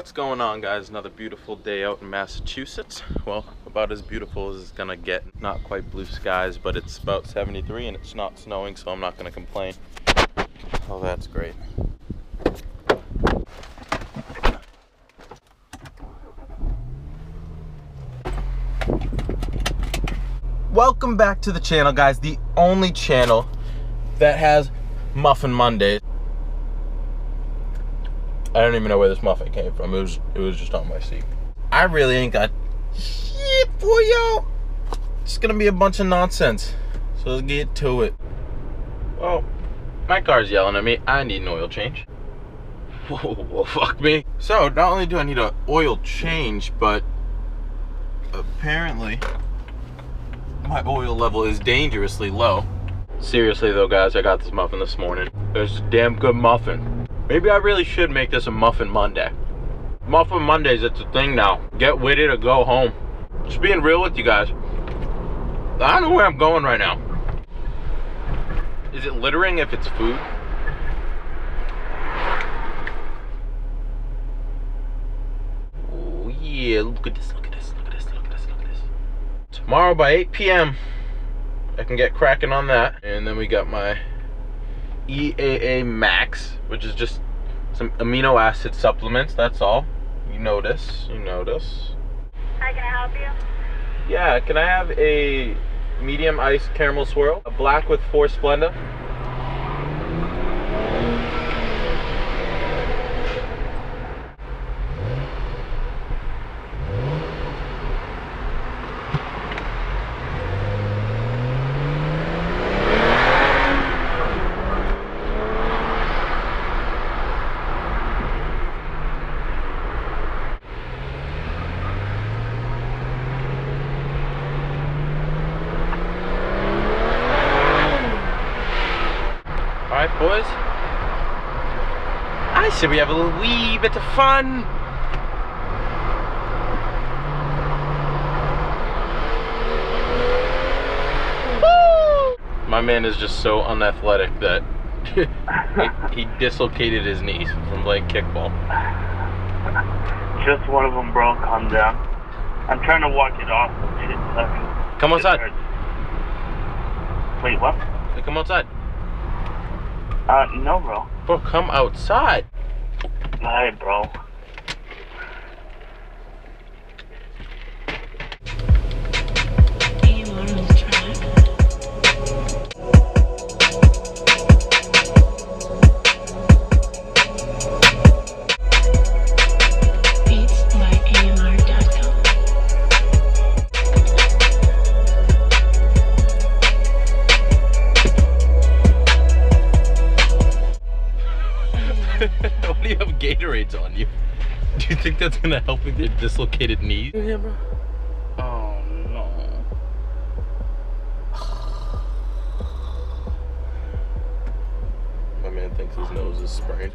What's going on, guys? Another beautiful day out in Massachusetts. Well, about as beautiful as it's gonna get. Not quite blue skies, but it's about 73 and it's not snowing, so I'm not gonna complain. Oh, that's great. Welcome back to the channel, guys. The only channel that has Muffin Mondays. I don't even know where this muffin came from. It was just on my seat. I really ain't got shit for y'all. It's gonna be a bunch of nonsense. So let's get to it. Well, my car's yelling at me. I need an oil change. Whoa, fuck me. So not only do I need an oil change, but apparently my oil level is dangerously low. Seriously though, guys, I got this muffin this morning. It's a damn good muffin. Maybe I really should make this a Muffin Monday. Muffin Mondays, it's a thing now. Get with it or go home. Just being real with you guys. I don't know where I'm going right now. Is it littering if it's food? Oh yeah, look at this, look at this, look at this, look at this, look at this. Tomorrow by 8 p.m. I can get cracking on that. And then we got my EAA Max, which is just some amino acid supplements, that's all. You notice. Hi, can I help you? Yeah, can I have a medium iced caramel swirl? A black with 4 Splenda? Alright, boys. I said we have a little wee bit of fun. Woo! My man is just so unathletic that he dislocated his knees from playing kickball. Just one of them, bro. Calm down. I'm trying to walk it off. Come outside. Wait, what? Hey, come outside. No, bro. Bro, come outside. Alright, bro. What do you have Gatorades on you? Do you think that's gonna help with your dislocated knees? Yeah, bro. Oh, no. My man thinks his nose is sprained.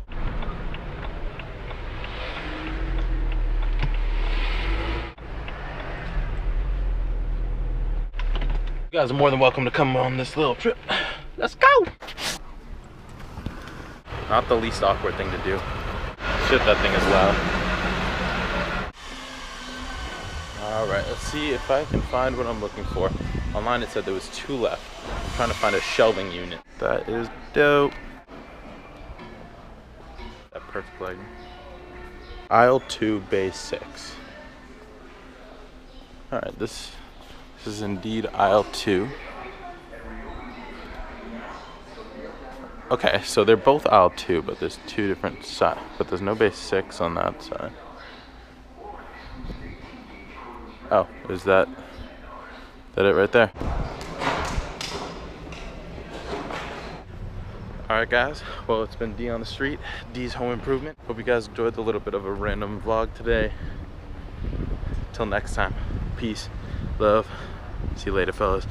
You guys are more than welcome to come on this little trip. Let's go! Not the least awkward thing to do. Shit, that thing is loud. Alright, let's see if I can find what I'm looking for. Online it said there was 2 left. I'm trying to find a shelving unit. That is dope. That perfect lighting. Aisle 2, bay 6. Alright, this is indeed aisle 2. Okay, so they're both aisle 2, but there's 2 different sides. But there's no base 6 on that side. Oh, is that it right there? Alright guys, well it's been D on the street, D's home improvement. Hope you guys enjoyed the little bit of a random vlog today. Till next time, peace, love, see you later fellas.